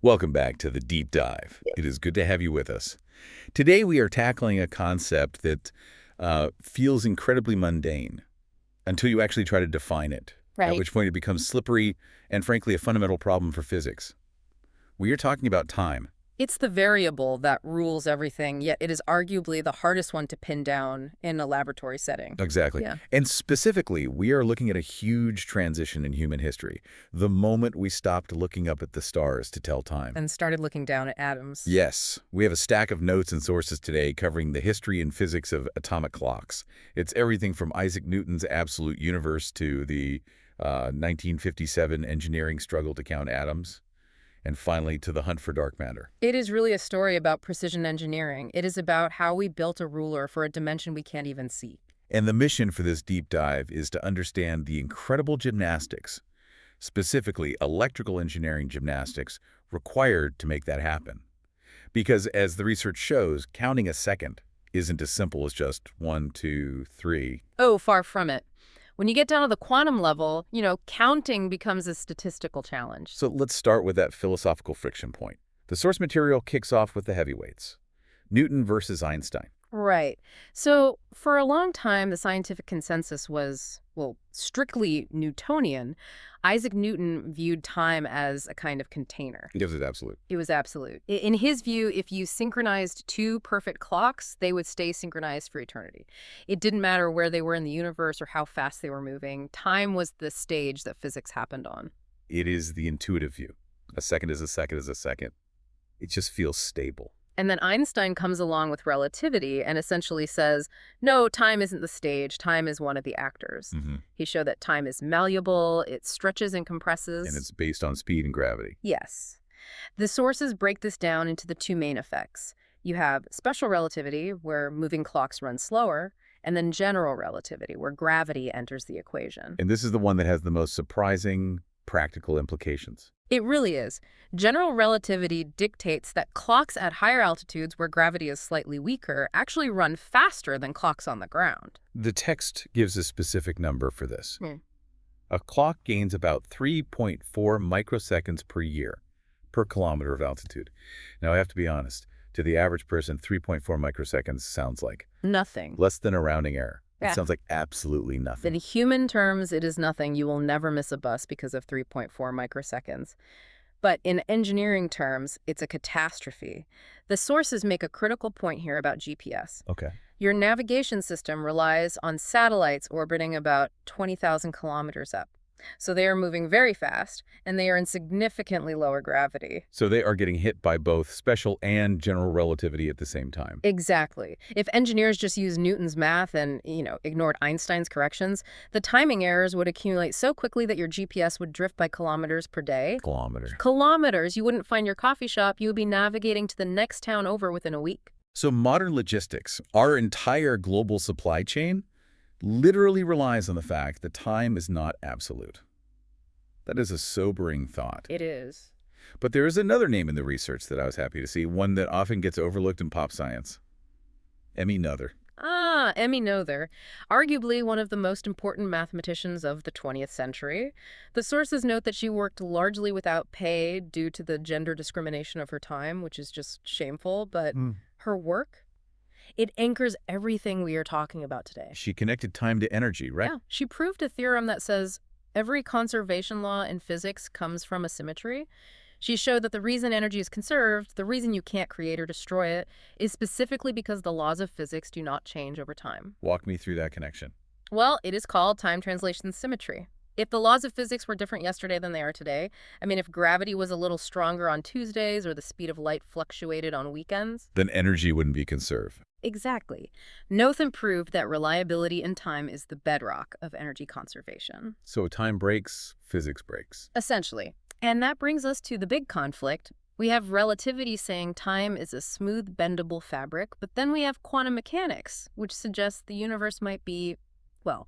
Welcome back to the Deep Dive. It is good to have you with us. Today we are tackling a concept that feels incredibly mundane until you actually try to define it, at Right. which point it becomes slippery and, frankly, a fundamental problem for physics. We are talking about time. It's the variable that rules everything, yet it is arguably the hardest one to pin down in a laboratory setting. Exactly. Yeah. And specifically, we are looking at a huge transition in human history, the moment we stopped looking up at the stars to tell time. And started looking down at atoms. Yes, we have a stack of notes and sources today covering the history and physics of atomic clocks. It's everything from Isaac Newton's absolute universe to the 1957 engineering struggle to count atoms, and finally to the hunt for dark matter. It is really a story about precision engineering. It is about how we built a ruler for a dimension we can't even see. And the mission for this deep dive is to understand the incredible gymnastics, specifically electrical engineering gymnastics, required to make that happen. Because as the research shows, counting a second isn't as simple as just 1, 2, 3. Oh, far from it. When you get down to the quantum level, counting becomes a statistical challenge. So let's start with that philosophical friction point. The source material kicks off with the heavyweights. Newton versus Einstein. Right. So for a long time, the scientific consensus was, well, strictly Newtonian. Isaac Newton viewed time as a kind of container. Gives it absolute. It was absolute. In his view, if you synchronized two perfect clocks, they would stay synchronized for eternity. It didn't matter where they were in the universe or how fast they were moving. Time was the stage that physics happened on. It is the intuitive view. A second is a second is a second. It just feels stable. And then Einstein comes along with relativity and essentially says, no, time isn't the stage. Time is one of the actors. He showed that time is malleable, it stretches and compresses. And it's based on speed and gravity. Yes. The sources break this down into the two main effects. You have special relativity, where moving clocks run slower, and then general relativity, where gravity enters the equation. And this is the one that has the most surprising practical implications. It really is. General relativity dictates that clocks at higher altitudes where gravity is slightly weaker actually run faster than clocks on the ground. The text gives a specific number for this. Hmm. A clock gains about 3.4 microseconds per year per kilometer of altitude. Now, I have to be honest. To the average person, 3.4 microseconds sounds like Nothing. less than a rounding error. Yeah. It sounds like absolutely nothing. In human terms, it is nothing. You will never miss a bus because of 3.4 microseconds. But in engineering terms, it's a catastrophe. The sources make a critical point here about GPS. Okay. Your navigation system relies on satellites orbiting about 20,000 kilometers up. So they are moving very fast, and they are in significantly lower gravity. So they are getting hit by both special and general relativity at the same time. Exactly. If engineers just used Newton's math and, ignored Einstein's corrections, the timing errors would accumulate so quickly that your GPS would drift by kilometers per day. Kilometer. Kilometers! You wouldn't find your coffee shop. You would be navigating to the next town over within a week. So modern logistics, our entire global supply chain, literally relies on the fact that time is not absolute. That is a sobering thought. It is. But there is another name in the research that I was happy to see, one that often gets overlooked in pop science. Emmy Noether. Emmy Noether, arguably one of the most important mathematicians of the 20th century. The sources note that she worked largely without pay due to the gender discrimination of her time, which is just shameful, but her work, it anchors everything we are talking about today. She connected time to energy, right? Yeah, she proved a theorem that says every conservation law in physics comes from a symmetry. She showed that the reason energy is conserved, the reason you can't create or destroy it, is specifically because the laws of physics do not change over time. Walk me through that connection. Well, it is called time translation symmetry. If the laws of physics were different yesterday than they are today, if gravity was a little stronger on Tuesdays or the speed of light fluctuated on weekends, then energy wouldn't be conserved. Exactly. Noether proved that reliability in time is the bedrock of energy conservation. So time breaks, physics breaks. Essentially. And that brings us to the big conflict. We have relativity saying time is a smooth, bendable fabric, but then we have quantum mechanics, which suggests the universe might be, well,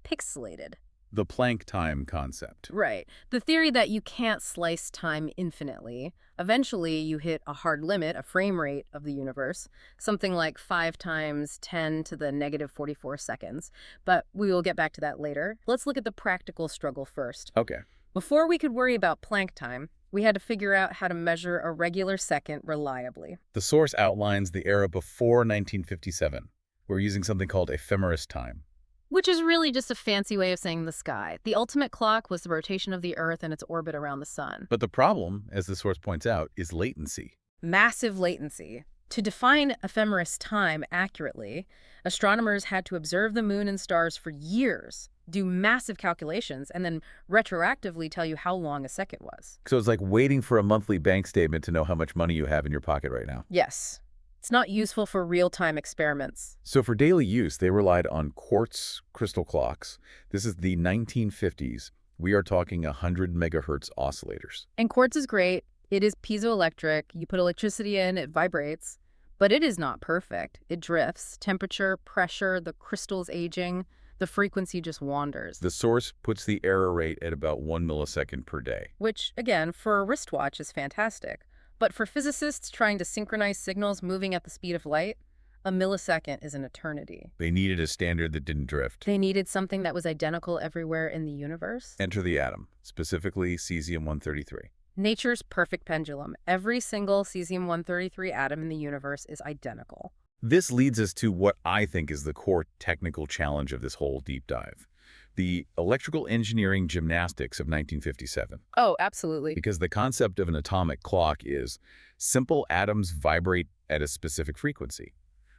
pixelated. The Planck time concept. Right. The theory that you can't slice time infinitely. Eventually, you hit a hard limit, a frame rate of the universe, something like 5 times 10 to the negative 44 seconds. But we will get back to that later. Let's look at the practical struggle first. Okay. Before we could worry about Planck time, We had to figure out how to measure a regular second reliably. The source outlines the era before 1957. We're using something called ephemeris time. Which is really just a fancy way of saying the sky. The ultimate clock was the rotation of the Earth and its orbit around the sun. But the problem, as the source points out, is latency. Massive latency. To define ephemeris time accurately, astronomers had to observe the moon and stars for years, do massive calculations, and then retroactively tell you how long a second was. So it's like waiting for a monthly bank statement to know how much money you have in your pocket right now. Yes. It's not useful for real-time experiments. So for daily use, they relied on quartz crystal clocks. This is the 1950s. We are talking 100 megahertz oscillators. And quartz is great. It is piezoelectric. You put electricity in, it vibrates. But it is not perfect. It drifts. Temperature, pressure, the crystal's aging. The frequency just wanders. The source puts the error rate at about 1 millisecond per day. Which, again, for a wristwatch is fantastic. But for physicists trying to synchronize signals moving at the speed of light, a millisecond is an eternity. They needed a standard that didn't drift. They needed something that was identical everywhere in the universe. Enter the atom, specifically cesium-133. Nature's perfect pendulum. Every single cesium-133 atom in the universe is identical. This leads us to what I think is the core technical challenge of this whole deep dive. The electrical engineering gymnastics of 1957. Oh, absolutely. Because the concept of an atomic clock is simple atoms vibrate at a specific frequency.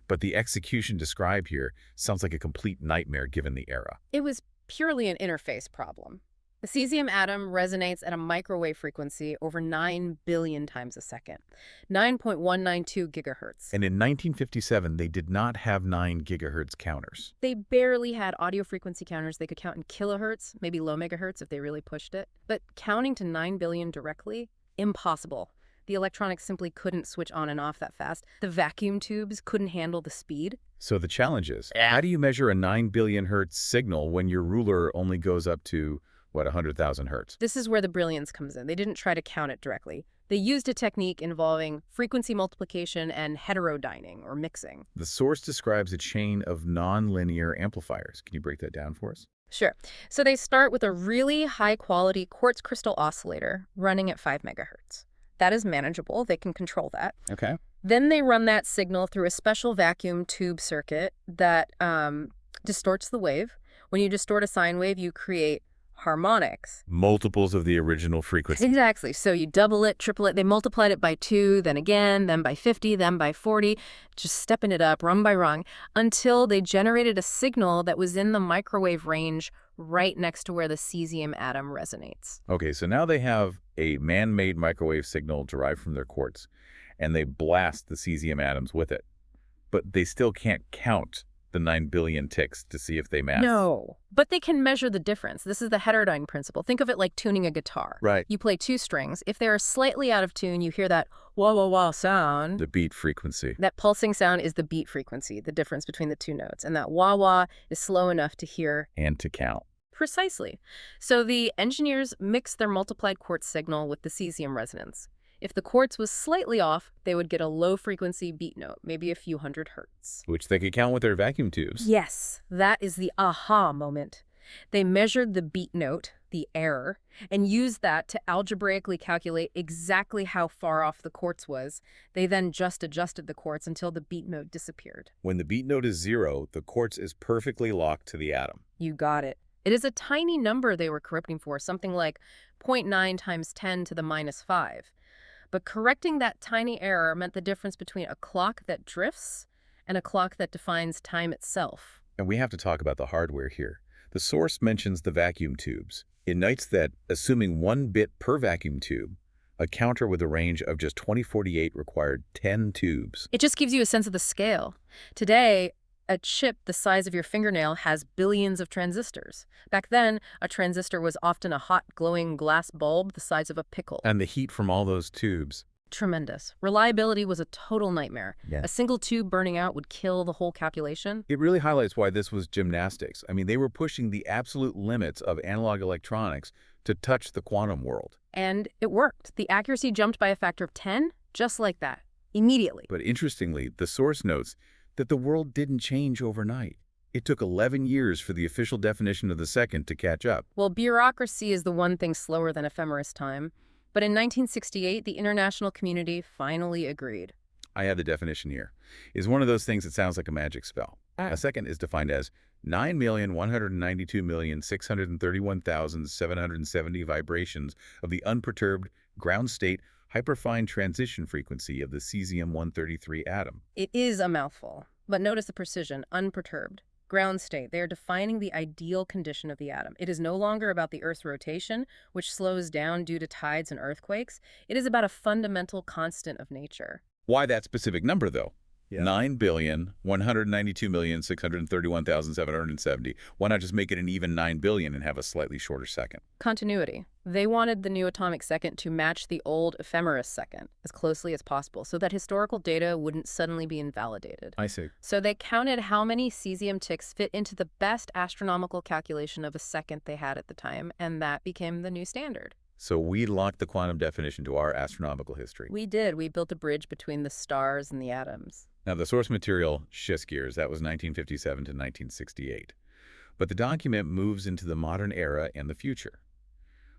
But the execution described here sounds like a complete nightmare given the era. It was purely an interface problem. The cesium atom resonates at a microwave frequency over 9 billion times a second, 9.192 gigahertz. And in 1957, they did not have 9 gigahertz counters. They barely had audio frequency counters. They could count in kilohertz, maybe low megahertz if they really pushed it. But counting to 9 billion directly, impossible. The electronics simply couldn't switch on and off that fast. The vacuum tubes couldn't handle the speed. So the challenge is, how do you measure a 9 billion hertz signal when your ruler only goes up to 100,000 hertz? This is where the brilliance comes in. They didn't try to count it directly. They used a technique involving frequency multiplication and heterodyning, or mixing. The source describes a chain of nonlinear amplifiers. Can you break that down for us? Sure. So they start with a really high-quality quartz crystal oscillator running at 5 megahertz. That is manageable. They can control that. Okay. Then they run that signal through a special vacuum tube circuit that distorts the wave. When you distort a sine wave, you create harmonics. Multiples of the original frequency. Exactly. So you double it, triple it. They multiplied it by 2, then again, then by 50, then by 40, just stepping it up rung by rung until they generated a signal that was in the microwave range right next to where the cesium atom resonates. Okay, so now they have a man-made microwave signal derived from their quartz, and they blast the cesium atoms with it. But they still can't count the 9 billion ticks to see if they match. No, but they can measure the difference. This is the heterodyne principle. Think of it like tuning a guitar. Right. You play 2 strings. If they are slightly out of tune, you hear that wah-wah-wah sound. The beat frequency. That pulsing sound is the beat frequency, the difference between the 2 notes. And that wah-wah is slow enough to hear. And to count. Precisely. So the engineers mixed their multiplied quartz signal with the cesium resonance. If the quartz was slightly off, they would get a low-frequency beat note, maybe a few hundred hertz. Which they could count with their vacuum tubes. Yes, that is the aha moment. They measured the beat note, the error, and used that to algebraically calculate exactly how far off the quartz was. They then just adjusted the quartz until the beat note disappeared. When the beat note is 0, the quartz is perfectly locked to the atom. You got it. It is a tiny number they were correcting for, something like 0.9 times 10 to the minus 5. But correcting that tiny error meant the difference between a clock that drifts and a clock that defines time itself. And we have to talk about the hardware here. The source mentions the vacuum tubes. It notes that, assuming 1 bit per vacuum tube, a counter with a range of just 2048 required 10 tubes. It just gives you a sense of the scale. Today, a chip the size of your fingernail has billions of transistors. Back then, a transistor was often a hot, glowing glass bulb the size of a pickle. And the heat from all those tubes. Tremendous. Reliability was a total nightmare. Yeah. A single tube burning out would kill the whole calculation. It really highlights why this was gymnastics. I mean, they were pushing the absolute limits of analog electronics to touch the quantum world. And it worked. The accuracy jumped by a factor of 10, just like that, immediately. But interestingly, the source notes that the world didn't change overnight. It took 11 years for the official definition of the second to catch up. Well, bureaucracy is the one thing slower than ephemeris time. But in 1968, the international community finally agreed. I have the definition here. Is one of those things that sounds like a magic spell. A Ah. second is defined as 9,192,631,770 vibrations of the unperturbed ground state hyperfine transition frequency of the cesium-133 atom. It is a mouthful, but notice the precision, unperturbed. Ground state, they are defining the ideal condition of the atom. It is no longer about the Earth's rotation, which slows down due to tides and earthquakes. It is about a fundamental constant of nature. Why that specific number, though? Yeah. 9,192,631,770. Why not just make it an even 9 billion and have a slightly shorter second? Continuity. They wanted the new atomic second to match the old ephemeris second as closely as possible so that historical data wouldn't suddenly be invalidated. I see. So they counted how many cesium ticks fit into the best astronomical calculation of a second they had at the time, and that became the new standard. So we locked the quantum definition to our astronomical history. We did. We built a bridge between the stars and the atoms. Now, the source material, schist gears, that was 1957 to 1968. But the document moves into the modern era and the future.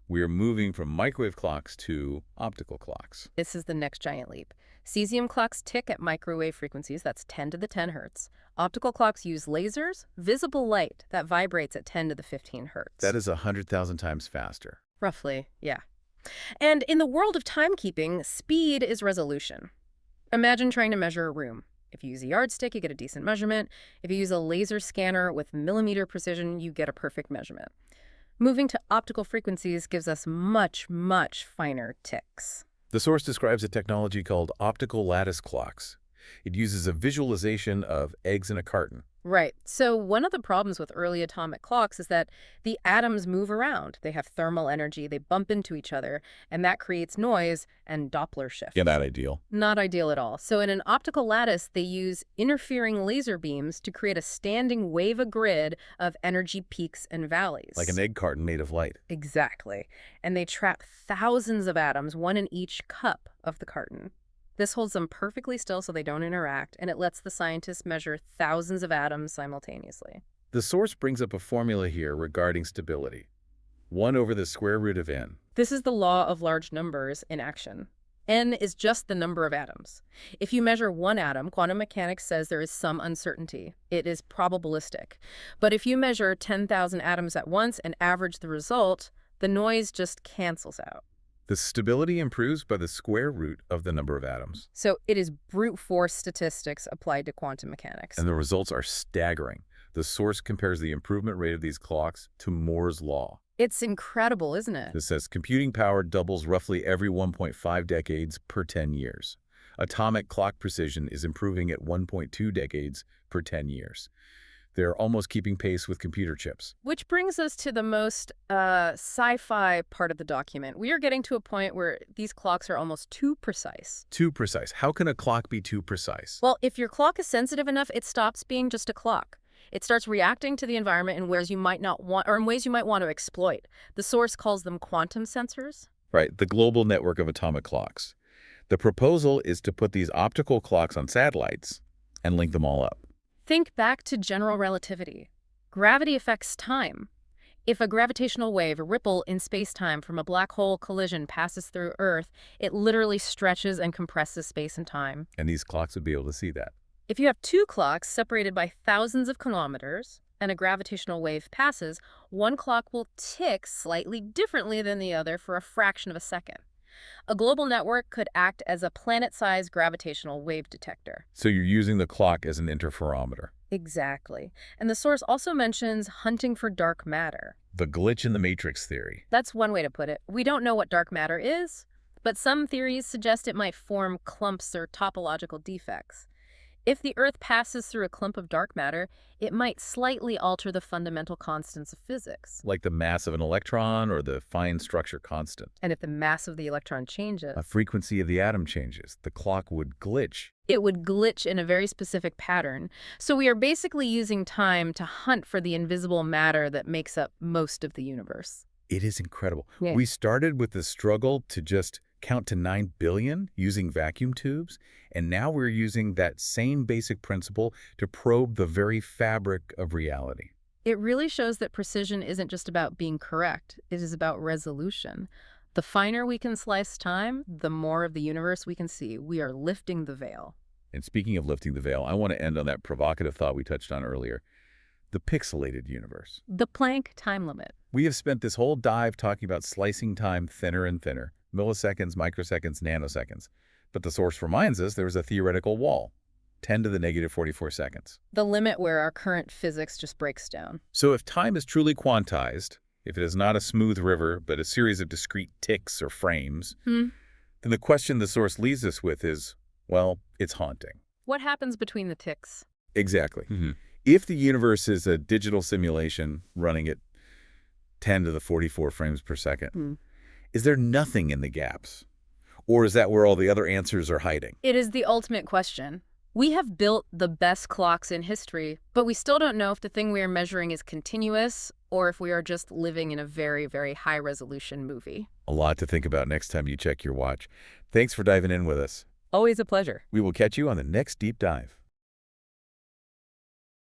We're moving from microwave clocks to optical clocks. This is the next giant leap. Cesium clocks tick at microwave frequencies, that's 10 to the 10 hertz. Optical clocks use lasers, visible light, that vibrates at 10 to the 15 hertz. That is 100,000 times faster. Roughly, yeah. And in the world of timekeeping, speed is resolution. Imagine trying to measure a room. If you use a yardstick, you get a decent measurement. If you use a laser scanner with millimeter precision, you get a perfect measurement. Moving to optical frequencies gives us much, much finer ticks. The source describes a technology called optical lattice clocks. It uses a visualization of eggs in a carton. Right. So one of the problems with early atomic clocks is that the atoms move around. They have thermal energy, they bump into each other, and that creates noise and Doppler shifts. Yeah, not ideal. Not ideal at all. So in an optical lattice, they use interfering laser beams to create a standing wave grid of energy peaks and valleys. Like an egg carton made of light. Exactly. And they trap thousands of atoms, one in each cup of the carton. This holds them perfectly still so they don't interact, and it lets the scientists measure thousands of atoms simultaneously. The source brings up a formula here regarding stability. 1 over the square root of n. This is the law of large numbers in action. N is just the number of atoms. If you measure one atom, quantum mechanics says there is some uncertainty. It is probabilistic. But if you measure 10,000 atoms at once and average the result, the noise just cancels out. The stability improves by the square root of the number of atoms. So it is brute force statistics applied to quantum mechanics. And the results are staggering. The source compares the improvement rate of these clocks to Moore's law. It's incredible, isn't it? It says computing power doubles roughly every 1.5 decades per 10 years. Atomic clock precision is improving at 1.2 decades per 10 years. They're almost keeping pace with computer chips. Which brings us to the most sci-fi part of the document. We are getting to a point where these clocks are almost too precise. Too precise. How can a clock be too precise? Well, if your clock is sensitive enough, it stops being just a clock. It starts reacting to the environment in ways you might not want, or in ways you might want to exploit. The source calls them quantum sensors. Right, the global network of atomic clocks. The proposal is to put these optical clocks on satellites and link them all up. Think back to general relativity. Gravity affects time. If a gravitational wave, a ripple in space-time from a black hole collision passes through Earth, it literally stretches and compresses space and time. And these clocks would be able to see that. If you have two clocks separated by thousands of kilometers and a gravitational wave passes, one clock will tick slightly differently than the other for a fraction of a second. A global network could act as a planet-sized gravitational wave detector. So you're using the clock as an interferometer. Exactly. And the source also mentions hunting for dark matter. The glitch in the matrix theory. That's one way to put it. We don't know what dark matter is, but some theories suggest it might form clumps or topological defects. If the Earth passes through a clump of dark matter, it might slightly alter the fundamental constants of physics. Like the mass of an electron or the fine structure constant. And if the mass of the electron changes, A frequency of the atom changes. The clock would glitch. it would glitch in a very specific pattern. So we are basically using time to hunt for the invisible matter that makes up most of the universe. It is incredible. Yeah. We started with the struggle to just count to 9 billion using vacuum tubes, and now we're using that same basic principle to probe the very fabric of reality. It really shows that precision isn't just about being correct. It is about resolution. The finer we can slice time, the more of the universe we can see. We are lifting the veil. And speaking of lifting the veil, I want to end on that provocative thought we touched on earlier, the pixelated universe. The Planck time limit. We have spent this whole dive talking about slicing time thinner and thinner, milliseconds, microseconds, nanoseconds. But the source reminds us there is a theoretical wall, 10 to the negative 44 seconds. The limit where our current physics just breaks down. So if time is truly quantized, if it is not a smooth river, but a series of discrete ticks or frames, then the question the source leaves us with is, well, it's haunting. What happens between the ticks? Exactly. If the universe is a digital simulation running at 10 to the 44 frames per second, is there nothing in the gaps? Or is that where all the other answers are hiding? It is the ultimate question. We have built the best clocks in history, but we still don't know if the thing we are measuring is continuous or if we are just living in a very, very high-resolution movie. A lot to think about next time you check your watch. Thanks for diving in with us. Always a pleasure. We will catch you on the next deep dive.